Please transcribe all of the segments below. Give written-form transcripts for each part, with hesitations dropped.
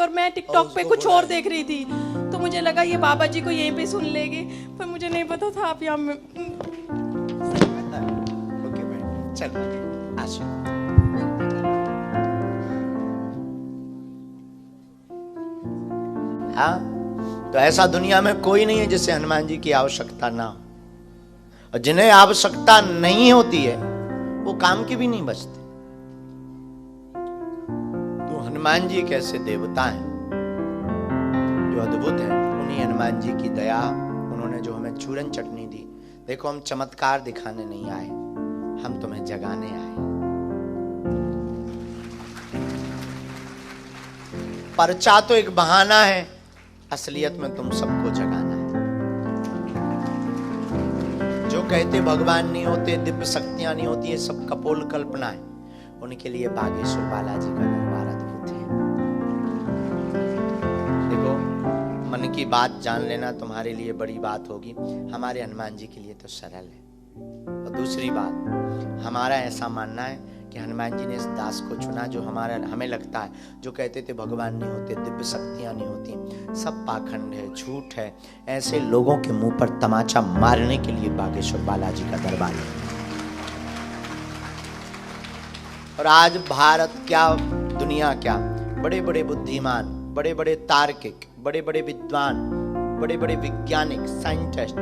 और मैं टिकटॉक पे कुछ और देख रही थी, तो मुझे लगा ये बाबा जी को यहीं पे सुन लेगी, पर मुझे नहीं पता था आप यहाँ में। ओके भाई, चल आशीष। हाँ, तो ऐसा दुनिया में कोई नहीं है जिसे हनुमान जी की आवश्यकता ना हो, और जिन्हें आवश्यकता नहीं होती है वो काम की भी नहीं बचते। तो हनुमान जी एक ऐसे देवता हैं जो अद्भुत है। उन्हीं हनुमान जी की दया, उन्होंने जो हमें चूरन चटनी दी। देखो, हम चमत्कार दिखाने नहीं आए, हम तुम्हें जगाने आए। पर्चा तो एक बहाना है, असलियत में तुम सबको जगाना है। जो कहते भगवान नहीं होते, दिव्य शक्तियां नहीं होती, ये सब कपोल कल्पना है। उनके लिए बागेश्वर बालाजी का दरबार अद्भुत है। देखो, मन की बात जान लेना तुम्हारे लिए बड़ी बात होगी, हमारे हनुमान जी के लिए तो सरल है। और दूसरी बात, हमारा ऐसा मानना है कि हनुमान जी ने इस दास को चुना जो हमें लगता है, जो कहते थे भगवान नहीं होते, दिव्य शक्तियां नहीं होती, सब पाखंड है, झूठ है। ऐसे लोगों के मुंह पर तमाचा मारने के लिए बागेश्वर बालाजी का दरबार है। और आज भारत क्या, दुनिया क्या, बड़े बड़े बुद्धिमान, बड़े बड़े तार्किक, बड़े बड़े विद्वान, बड़े बड़े वैज्ञानिक, साइंटिस्ट,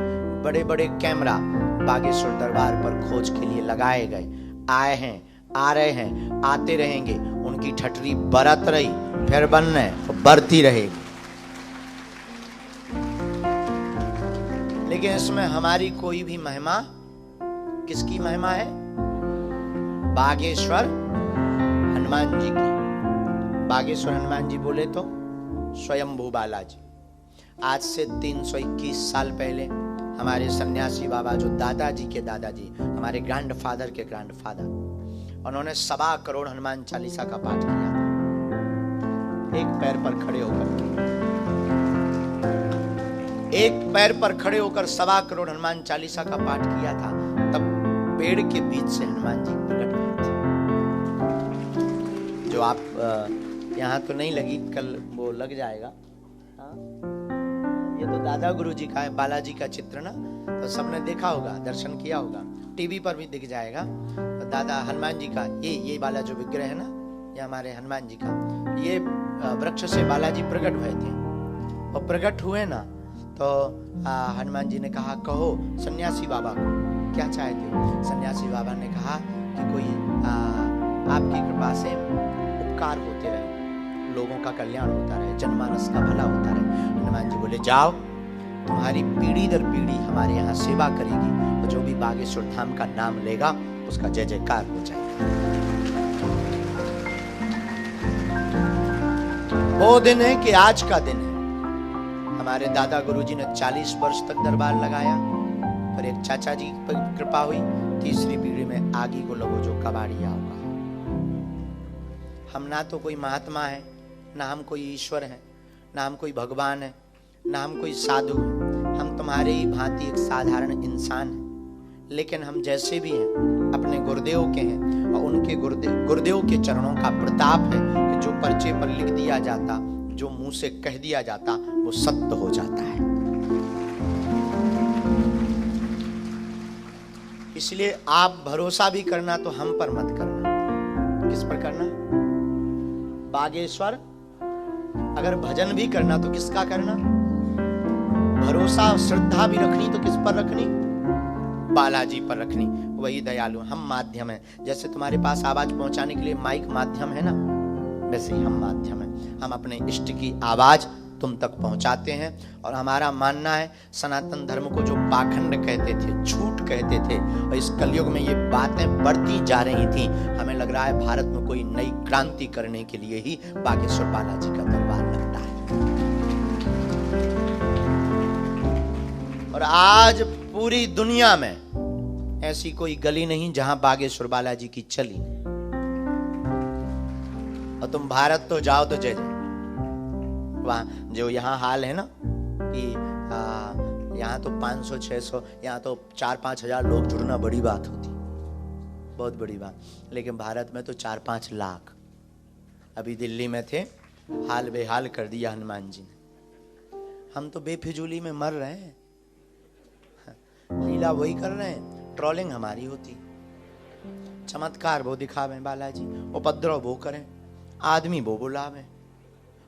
बड़े बड़े कैमरा बागेश्वर दरबार पर खोज के लिए लगाए गए, आए हैं, आ रहे हैं, आते रहेंगे। उनकी ठठरी बरत रही, फिर बनने बढ़ती रहेगी। लेकिन इसमें हमारी कोई भी महिमा, किसकी महिमा है? बागेश्वर हनुमान जी की। बागेश्वर हनुमान जी बोले तो स्वयंभू बालाजी। आज से 321 साल पहले हमारे सन्यासी बाबा, जो दादाजी के दादाजी, हमारे ग्रैंडफादर के ग्रैंडफादर, उन्होंने 1.25 करोड़ हनुमान चालीसा का पाठ किया था, एक पैर पर खड़े होकर। एक पैर पर खड़े होकर 1.25 करोड़ हनुमान चालीसा का पाठ किया था। तब पेड़ के बीच से हनुमान जी प्रकट हुए थे। जो आप यहाँ तो नहीं लगी, कल वो लग जाएगा। हाँ? ये तो दादा गुरु जी का है, बालाजी का चित्र ना, तो सबने देखा होगा, दर्शन किया होगा, टीवी पर भी दिख जाएगा। तो दादा हनुमान जी का ये वाला जो विग्रह है ना, ये हमारे हनुमान जी का, ये वृक्ष से बालाजी प्रकट हुए थे। और प्रकट हुए ना, तो हनुमान जी ने कहा, कहो सन्यासी बाबा को क्या चाहते हो? सन्यासी बाबा ने कहा कि कोई आपकी कृपा से उपकार होते रहे, लोगों का कल्याण होता रहे, जनमानस का भला होता रहे। हनुमान जी बोले, जाओ, तुम्हारी पीढ़ी दर पीढ़ी हमारे यहाँ सेवा करेगी, और जो भी बागेश्वर धाम का नाम लेगा उसका जय जयकार हो जाएगा। वो दिन है कि आज का दिन है। हमारे दादा गुरुजी ने 40 वर्ष तक दरबार लगाया, पर एक चाचा जी पर कृपा हुई, तीसरी पीढ़ी में आगे को लोगों जो कबाड़िया होगा। हम ना तो कोई महात्मा है, ना हम कोई ईश्वर है, ना हम कोई भगवान है, ना हम कोई साधु है। हम तुम्हारे ही भांति एक साधारण इंसान हैं। लेकिन हम जैसे भी हैं अपने गुरुदेव के हैं, और उनके गुरुदेव के चरणों का प्रताप है कि जो पर्चे पर लिख दिया जाता, जो मुंह से कह दिया जाता, वो सत्य हो जाता है। इसलिए आप भरोसा भी करना तो हम पर मत करना। किस पर करना? बागेश्वर। अगर भजन भी करना तो किसका करना? भरोसा श्रद्धा भी रखनी तो किस पर रखनी? बालाजी पर रखनी। वही दयालु। हम माध्यम है। जैसे तुम्हारे पास आवाज पहुंचाने के लिए माइक माध्यम है ना, वैसे ही हम माध्यम है। हम अपने इष्ट की आवाज तुम तक पहुंचाते हैं। और हमारा मानना है, सनातन धर्म को जो पाखंड कहते थे, झूठ कहते थे, और इस कलयुग में ये बातें बढ़ती जा रही थी, हमें लग रहा है भारत में कोई नई क्रांति करने के लिए ही बागेश्वर बालाजी का दरबार लगता है। और आज पूरी दुनिया में ऐसी कोई गली नहीं जहां बागेश्वर बालाजी की चली नहीं। और तुम भारत तो जाओ तो जय जय। वहां जो यहाँ हाल है ना कि यहाँ तो 500-600, यहाँ तो 4-5 हजार लोग जुड़ना बड़ी बात होती, बहुत बड़ी बात। लेकिन भारत में तो 4-5 लाख। अभी दिल्ली में थे, हाल बेहाल कर दिया हनुमान जी ने। हम तो बेफिजूली में मर रहे हैं, लीला वही कर रहे हैं, ट्रोलिंग हमारी होती, चमत्कार वो दिखावे बालाजी, उपद्रव वो करें, आदमी वो बुलावे।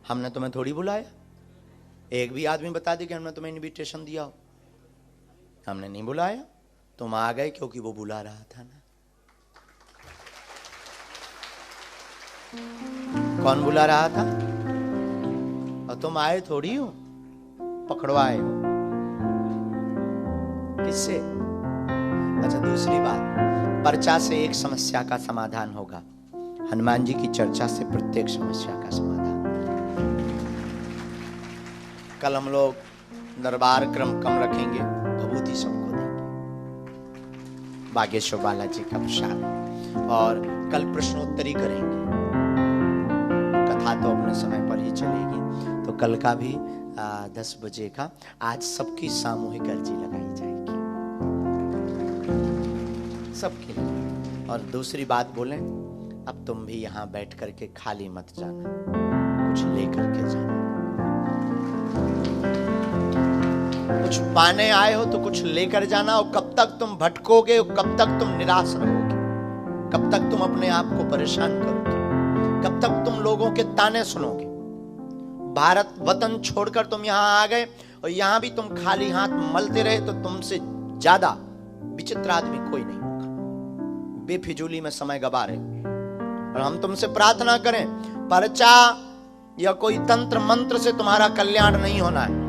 हमने तुम्हें थोड़ी बुलाया, एक भी आदमी बता दे कि हमने तुम्हें इनविटेशन दिया हो। हमने नहीं बुलाया, तुम आ गए क्योंकि वो बुला रहा था ना। कौन बुला रहा था? और तुम आए थोड़ी हो, पकड़वाए हो। किससे? अच्छा, दूसरी बात, पर्चा से एक समस्या का समाधान होगा, हनुमान जी की चर्चा से प्रत्येक समस्या का समाधान। कल हम लोग दरबार क्रम कम रखेंगे, भभूति सबको देंगे, बागेश्वर बालाजी का प्रसाद, और कल प्रश्नोत्तरी करेंगे। कथा तो अपने समय पर ही चलेगी, तो कल का भी 10 बजे का आज सबकी सामूहिक अर्जी लगाई जाएगी, सबके लिए। और दूसरी बात बोलें, अब तुम भी यहां बैठ करके खाली मत जाना, कुछ लेकर के जाना। कुछ पाने आए हो तो कुछ लेकर जाना। और कब तक तुम भटकोगे, कब तक तुम निराश रहोगे, कब तक तुम अपने आप को परेशान करोगे, कब तक तुम लोगों के ताने सुनोगे। भारत वतन छोड़कर तुम यहां आ गए और यहां भी तुम खाली हाथ मलते रहे तो तुमसे ज्यादा विचित्र आदमी कोई नहीं होगा। बेफिजूली में समय गवा रहे हो। और हम तुमसे प्रार्थना करें, पर्चा या कोई तंत्र मंत्र से तुम्हारा कल्याण नहीं होना है।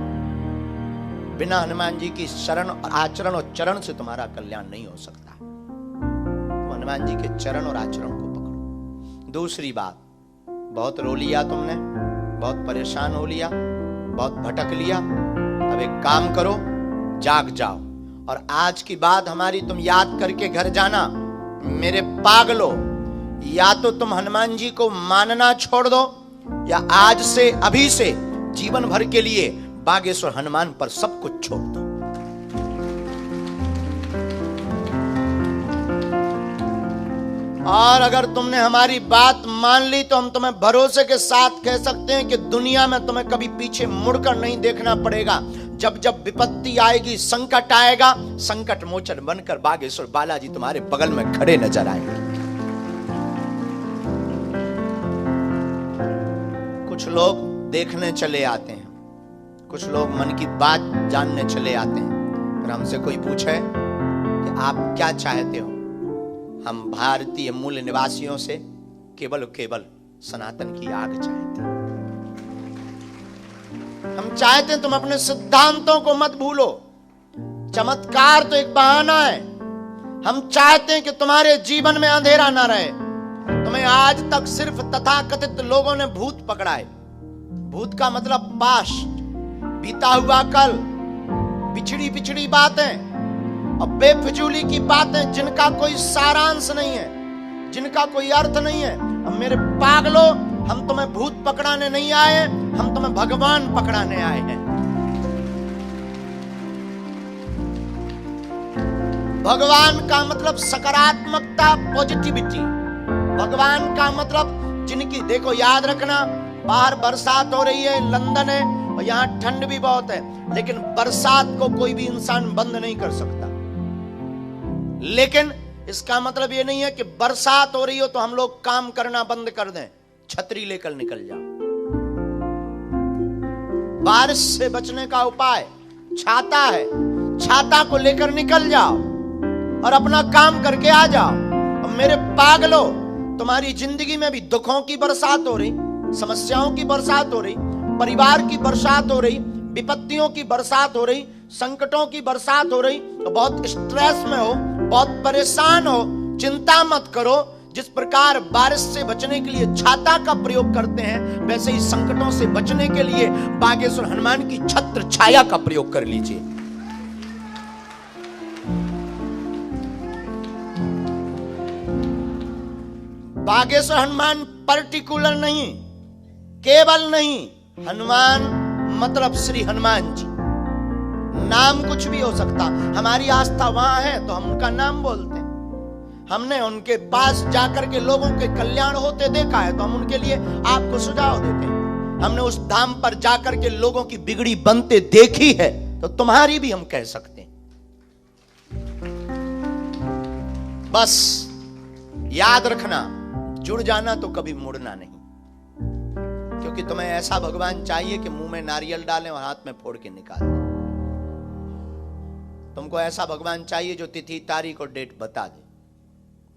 बिना हनुमान जी की शरण और आचरण और चरण से तुम्हारा कल्याण नहीं हो सकता। तो हनुमान जी के चरण और आचरण को पकड़ो। दूसरी बात, बहुत रो लिया तुमने, बहुत परेशान हो लिया, बहुत भटक लिया, अब एक काम करो, जाग जाओ और आज की बात हमारी तुम याद करके घर जाना। मेरे पागलो, या तो तुम हनुमान जी को मानना छोड़ दो, या आज से अभी से जीवन भर के लिए बागेश्वर हनुमान पर सब कुछ छोड़ दो। और अगर तुमने हमारी बात मान ली तो हम तुम्हें भरोसे के साथ कह सकते हैं कि दुनिया में तुम्हें कभी पीछे मुड़कर नहीं देखना पड़ेगा। जब जब विपत्ति आएगी, संकट आएगा, संकट मोचन बनकर बागेश्वर बालाजी तुम्हारे बगल में खड़े नजर आएंगे। कुछ लोग देखने चले आते हैं, कुछ लोग मन की बात जानने चले आते हैं। और हमसे कोई पूछे कि आप क्या चाहते हो, हम भारतीय मूल निवासियों से केवल केवल सनातन की आग चाहते हैं। हम चाहते हैं तुम अपने सिद्धांतों को मत भूलो। चमत्कार तो एक बहाना है। हम चाहते हैं कि तुम्हारे जीवन में अंधेरा ना रहे। तुम्हें आज तक सिर्फ तथाकथित लोगों ने भूत पकड़ा है। भूत का मतलब पास्ट, बीता हुआ कल, पिछड़ी पिछड़ी बातें और बेफिजूली की बातें जिनका कोई सारांश नहीं है, जिनका कोई अर्थ नहीं है। अब मेरे पागलों, हम तुम्हें भूत पकड़ाने नहीं आए, हम तुम्हें भगवान पकड़ाने आए हैं। भगवान का मतलब सकारात्मकता, पॉजिटिविटी। भगवान का मतलब जिनकी, देखो याद रखना, बाहर बरसात हो रही है, लंदन है और यहाँ ठंड भी बहुत है, लेकिन बरसात को कोई भी इंसान बंद नहीं कर सकता। लेकिन इसका मतलब ये नहीं है कि बरसात हो रही हो तो हम लोग काम करना बंद कर दें, छतरी लेकर निकल जाओ। बारिश से बचने का उपाय छाता है, छाता को लेकर निकल जाओ और अपना काम करके आ जाओ। और मेरे पागलों, तुम्हारी जिंदगी में भी दुखों की बरसात हो रही, समस्याओं की बरसात हो रही, परिवार की बरसात हो रही, विपत्तियों की बरसात हो रही, संकटों की बरसात हो रही, तो बहुत स्ट्रेस में हो, बहुत परेशान हो। चिंता मत करो। जिस प्रकार बारिश से बचने के लिए छाता का प्रयोग करते हैं, वैसे ही संकटों से बचने के लिए बागेश्वर हनुमान की छत्र छाया का प्रयोग कर लीजिए। बागेश्वर हनुमान पर्टिकुलर नहीं, केवल नहीं, हनुमान मतलब श्री हनुमान जी। नाम कुछ भी हो सकता, हमारी आस्था वहां है तो हम उनका नाम बोलते हैं। हमने उनके पास जाकर के लोगों के कल्याण होते देखा है तो हम उनके लिए आपको सुझाव देते हैं। हमने उस धाम पर जाकर के लोगों की बिगड़ी बनते देखी है, तो तुम्हारी भी हम कह सकते हैं। बस याद रखना, जुड़ जाना तो कभी मुड़ना नहीं, क्योंकि तुम्हें ऐसा भगवान चाहिए कि मुंह में नारियल डालें और हाथ में फोड़ के निकाल दें। तुमको ऐसा भगवान चाहिए जो तिथि तारीख और डेट बता दे।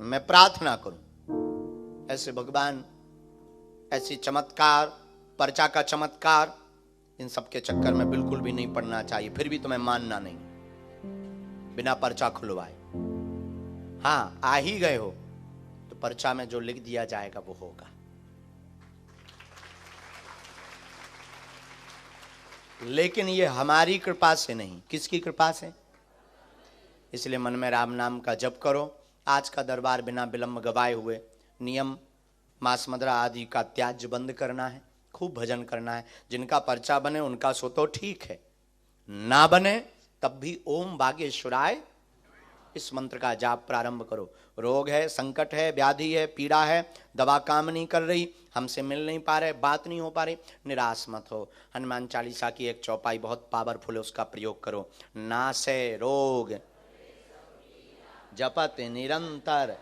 मैं प्रार्थना करूं ऐसे भगवान, ऐसी चमत्कार, पर्चा का चमत्कार, इन सब के चक्कर में बिल्कुल भी नहीं पड़ना चाहिए। फिर भी तुम्हें मानना नहीं, बिना पर्चा खुलवाए। हाँ, आ ही गए हो तो पर्चा में जो लिख दिया जाएगा वो होगा। लेकिन ये हमारी कृपा से नहीं, किसकी कृपा से? इसलिए मन में राम नाम का जप करो। आज का दरबार बिना विलंब गवाए हुए नियम मांस मदिरा आदि का त्याज्य बंद करना है, खूब भजन करना है। जिनका पर्चा बने उनका सो तो ठीक है, ना बने तब भी ओम बागेश्वराय इस मंत्र का जाप प्रारंभ करो। रोग है, संकट है, व्याधि है, पीड़ा है, दवा काम नहीं कर रही, हमसे मिल नहीं पा रहे, बात नहीं हो पा रही, निराश मत हो। हनुमान चालीसा की एक चौपाई बहुत पावरफुल है, उसका प्रयोग करो। नासे रोग जपत निरंतर